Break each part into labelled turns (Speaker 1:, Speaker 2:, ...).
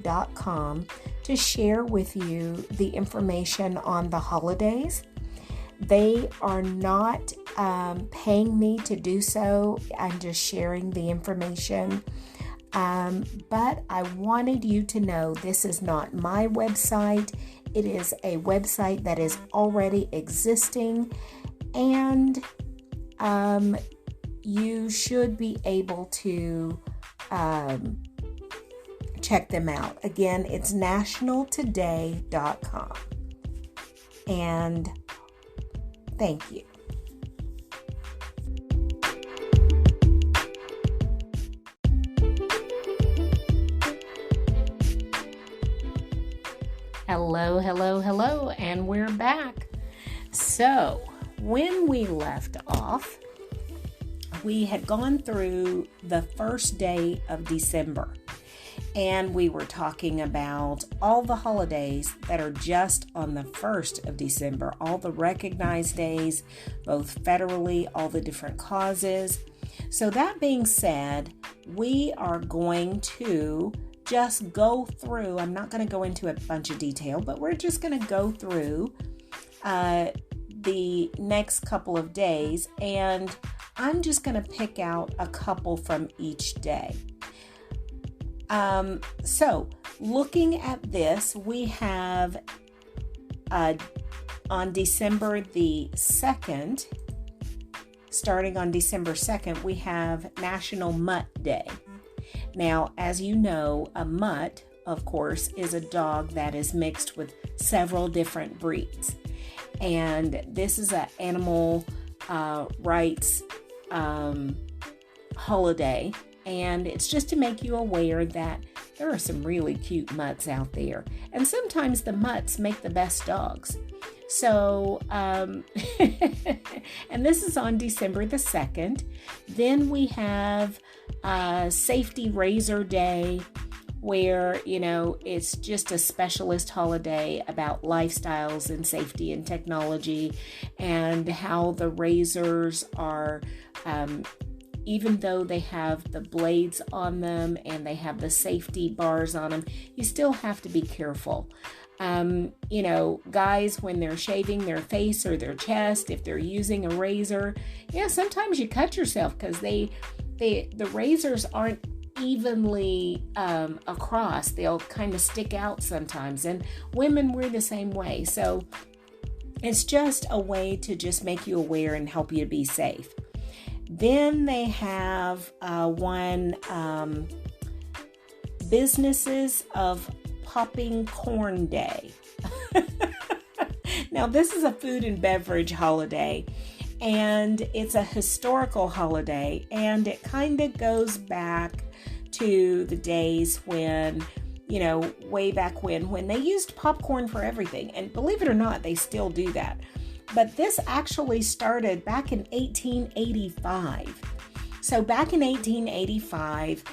Speaker 1: www.theholytoday.com to share with you the information on the holidays. They are not paying me to do so. I'm just sharing the information. But I wanted you to know this is not my website. It is a website that is already existing, and you should be able to check them out. Again, it's nationaltoday.com. And thank you. Hello, and we're back. So, when we left off, we had gone through the first day of December, and we were talking about all the holidays that are just on the 1st of December, all the recognized days, both federally, all the different causes. So that being said, we are going to just go through, I'm not going to go into a bunch of detail, but we're just going to go through the next couple of days, and I'm just going to pick out a couple from each day. So looking at this, we have on December the 2nd, starting on December 2nd, we have National Mutt Day. Now, as you know, a mutt, of course, is a dog that is mixed with several different breeds. And this is an animal rights holiday. And it's just to make you aware that there are some really cute mutts out there. And sometimes the mutts make the best dogs. So, and this is on December the 2nd. Then we have Safety Razor Day, where, it's just a specialist holiday about lifestyles and safety and technology, and how the razors are, even though they have the blades on them and they have the safety bars on them, you still have to be careful. Guys, when they're shaving their face or their chest, if they're using a razor, sometimes you cut yourself because the razors aren't evenly across. They'll kind of stick out sometimes, and women were the same way. So it's just a way to just make you aware and help you to be safe. Then they have one Businesses of Popping Corn Day. Now, this is a food and beverage holiday, and it's a historical holiday, and it kind of goes back to the days when, way back when they used popcorn for everything. And believe it or not, they still do that. But this actually started back in 1885. So back in 1885,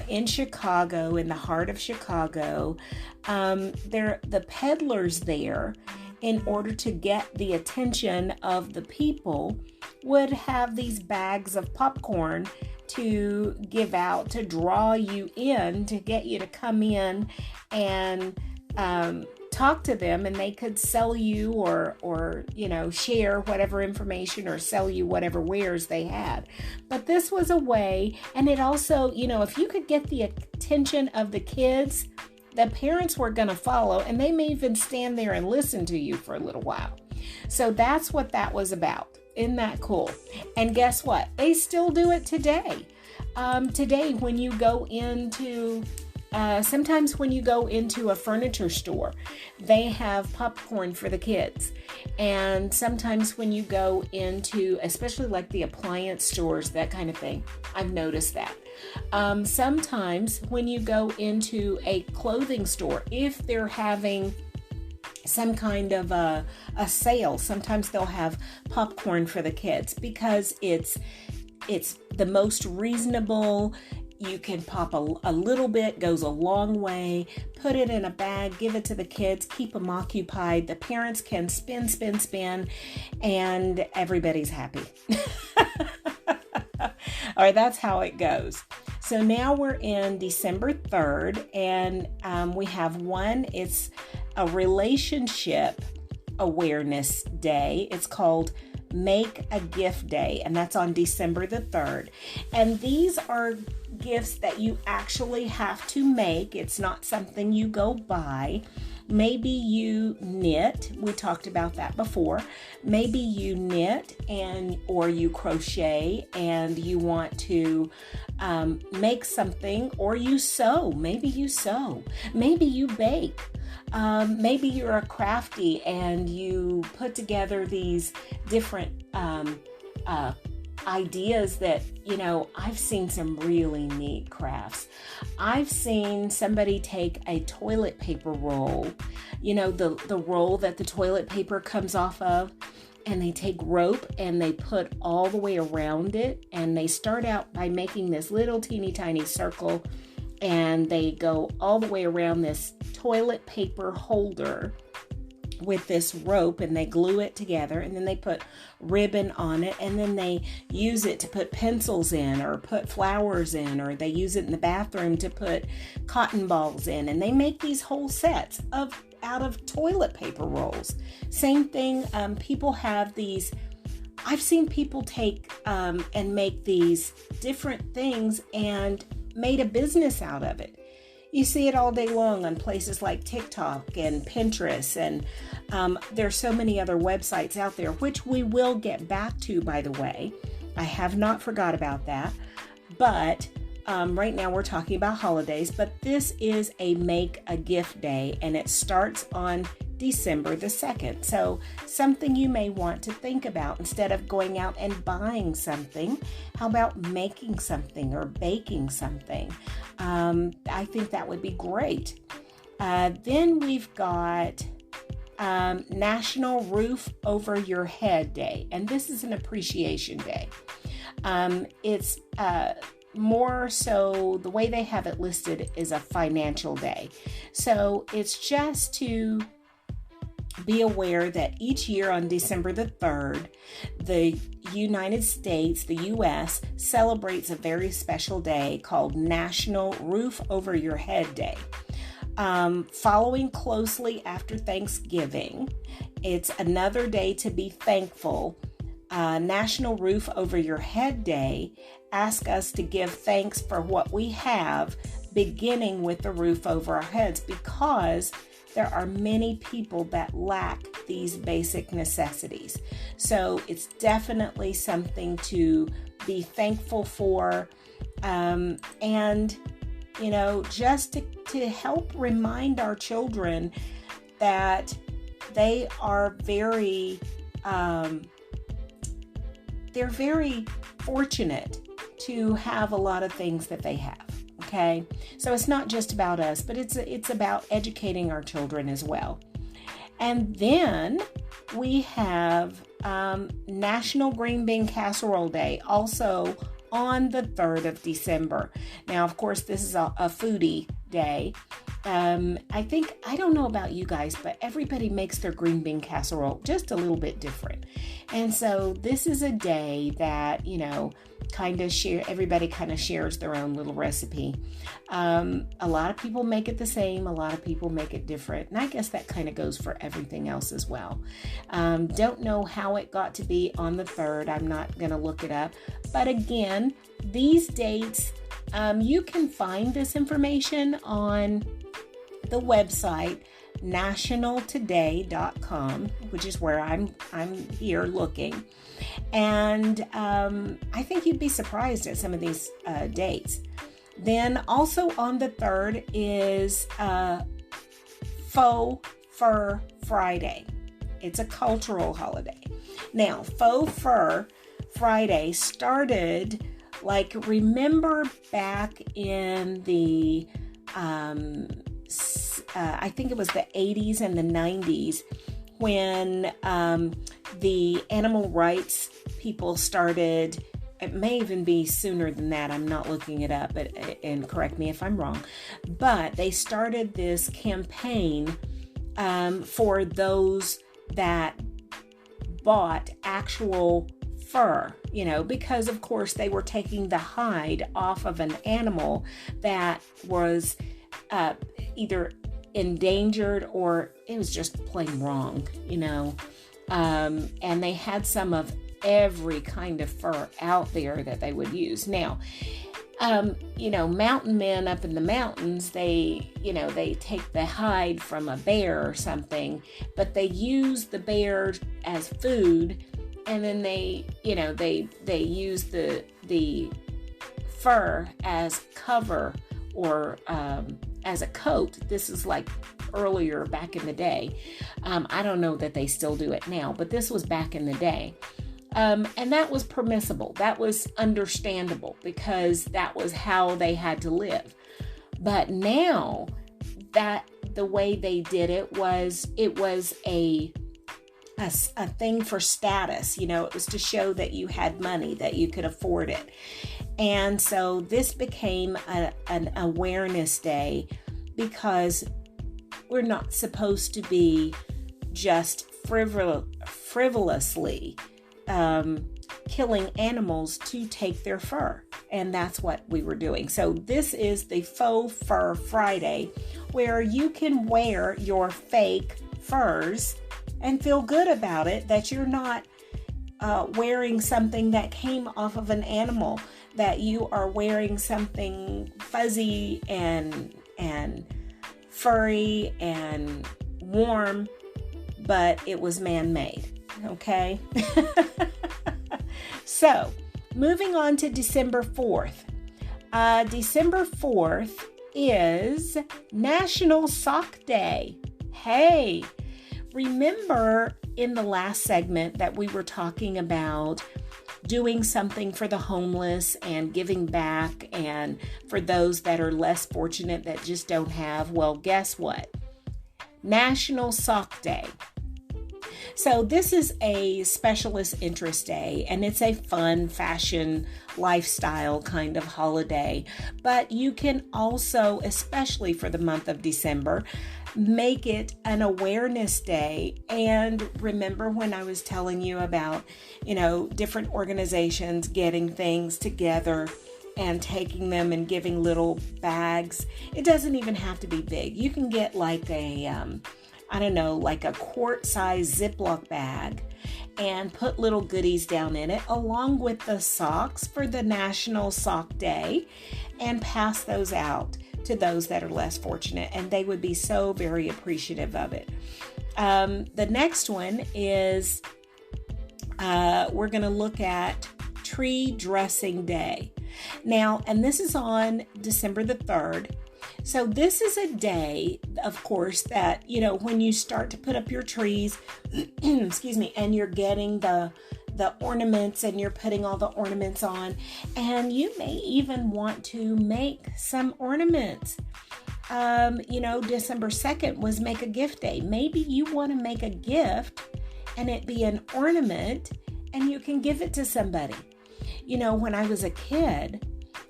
Speaker 1: in Chicago, in the heart of Chicago, the peddlers there, in order to get the attention of the people, would have these bags of popcorn to give out, to draw you in, to get you to come in and talk to them, and they could sell you or share whatever information or sell you whatever wares they had. But this was a way, and it also, if you could get the attention of the kids, the parents were going to follow, and they may even stand there and listen to you for a little while. So that's what that was about. Isn't that cool? And guess what? They still do it today. Today, when you go into sometimes when you go into a furniture store, they have popcorn for the kids. And sometimes when you go into, especially like the appliance stores, that kind of thing, I've noticed that. Sometimes when you go into a clothing store, if they're having some kind of a sale, sometimes they'll have popcorn for the kids because it's the most reasonable. You can pop a little bit, goes a long way, put it in a bag, give it to the kids, keep them occupied. The parents can spin, and everybody's happy. Or that's how it goes. So now we're in December 3rd, and we have one. It's a relationship awareness day. It's called Make a Gift Day, and that's on December the 3rd. And these are gifts that you actually have to make. It's not something you go buy. Maybe you knit. We talked about that before. Maybe you knit or you crochet and you want to make something, or you sew. Maybe you sew. Maybe you bake. Maybe you're a crafty and you put together these different ideas that, I've seen some really neat crafts. I've seen somebody take a toilet paper roll, the roll that the toilet paper comes off of, and they take rope and they put all the way around it, and they start out by making this little teeny tiny circle, and they go all the way around this toilet paper holder with this rope, and they glue it together, and then they put ribbon on it, and then they use it to put pencils in or put flowers in, or they use it in the bathroom to put cotton balls in, and they make these whole sets out of toilet paper rolls. Same thing, people have these. I've seen people take and make these different things and made a business out of it. You see it all day long on places like TikTok and Pinterest, and there's so many other websites out there, which we will get back to, by the way. I have not forgot about that. But right now we're talking about holidays, but this is a Make a Gift Day, and it starts on December the 2nd. So something you may want to think about, instead of going out and buying something, how about making something or baking something? I think that would be great. Then we've got National Roof Over Your Head Day, and this is an appreciation day. It's more so, the way they have it listed is a financial day. So it's just to be aware that each year on December the 3rd, the United States, the U.S., celebrates a very special day called National Roof Over Your Head Day. Following closely after Thanksgiving, it's another day to be thankful. National Roof Over Your Head Day asks us to give thanks for what we have, beginning with the roof over our heads, because there are many people that lack these basic necessities. So it's definitely something to be thankful for, and just to help remind our children that they are very they're very fortunate to have a lot of things that they have. Okay, so it's not just about us, but it's about educating our children as well. And then we have National Green Bean Casserole Day, also on the 3rd of December. Now, of course, this is a foodie day. I don't know about you guys, but everybody makes their green bean casserole just a little bit different. And so this is a day that, everybody kind of shares their own little recipe. A lot of people make it the same. A lot of people make it different. And I guess that kind of goes for everything else as well. Don't know how it got to be on the 3rd. I'm not going to look it up. But again, these dates, you can find this information on the website nationaltoday.com, which is where I'm here looking. And I think you'd be surprised at some of these dates. Then also on the 3rd is Faux Fur Friday. It's a cultural holiday. Now, Faux Fur Friday started, remember back in the I think it was the 80s and the 90s, when the animal rights people started. It may even be sooner than that. I'm not looking it up, and correct me if I'm wrong. But they started this campaign for those that bought actual fur because of course they were taking the hide off of an animal that was either endangered or it was just plain wrong, and they had some of every kind of fur out there that they would use. Now, mountain men up in the mountains, they take the hide from a bear or something, but they use the bear as food, and then they use the fur as cover or as a coat. This is like earlier back in the day. I don't know that they still do it now, but this was back in the day. And that was permissible. That was understandable because that was how they had to live. But now that the way they did it was a thing for status. It was to show that you had money, that you could afford it. And so this became an awareness day because we're not supposed to be just frivolously killing animals to take their fur. And that's what we were doing. So this is the Faux Fur Friday, where you can wear your fake furs and feel good about it, that you're not wearing something that came off of an animal, that you are wearing something fuzzy and furry and warm, but it was man-made. Okay? So, moving on to December 4th. December 4th is National Sock Day. Hey, remember in the last segment that we were talking about doing something for the homeless and giving back and for those that are less fortunate that just don't have? Well, guess what? National Sock Day. So this is a specialist interest day, and it's a fun fashion lifestyle kind of holiday. But you can also, especially for the month of December, make it an awareness day. And remember when I was telling you about, different organizations getting things together and taking them and giving little bags? It doesn't even have to be big. You can get like like a quart-size Ziploc bag and put little goodies down in it along with the socks for the National Sock Day and pass those out to those that are less fortunate, and they would be so very appreciative of it. The next one is we're going to look at Tree Dressing Day. Now, and this is on December the 3rd. So this is a day, of course, that, when you start to put up your trees, excuse me, and you're getting the ornaments and you're putting all the ornaments on, and you may even want to make some ornaments. December 2nd was Make a Gift Day. Maybe you want to make a gift and it be an ornament and you can give it to somebody. When I was a kid,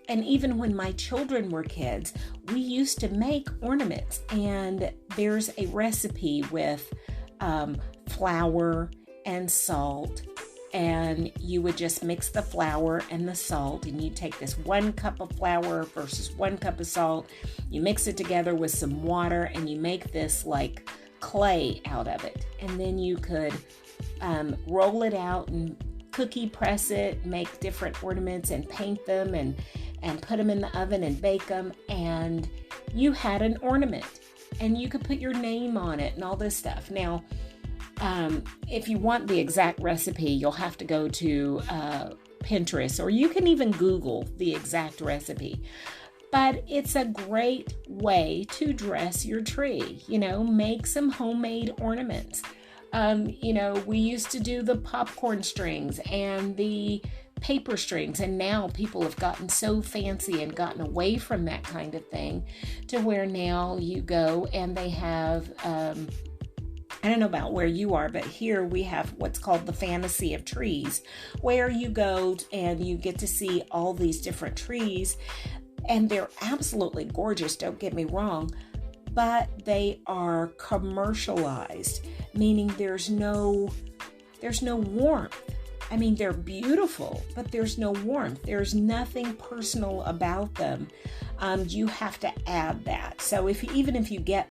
Speaker 1: and even when my children were kids, we used to make ornaments, and there's a recipe with flour and salt, and you would just mix the flour and the salt, and you take this 1 cup of flour versus 1 cup of salt, you mix it together with some water, and you make this like clay out of it, and then you could roll it out and cookie press it, make different ornaments and paint them and put them in the oven and bake them, and you had an ornament, and you could put your name on it and all this stuff. Now, if you want the exact recipe, you'll have to go to Pinterest, or you can even Google the exact recipe. But it's a great way to dress your tree, make some homemade ornaments. We used to do the popcorn strings and the paper strings, and now people have gotten so fancy and gotten away from that kind of thing to where now you go and they have, I don't know about where you are, but here we have what's called the Fantasy of Trees, where you go and you get to see all these different trees, and they're absolutely gorgeous, don't get me wrong, but they are commercialized, meaning there's no warmth. I mean, they're beautiful, but there's no warmth. There's nothing personal about them. You have to add that. So even if you get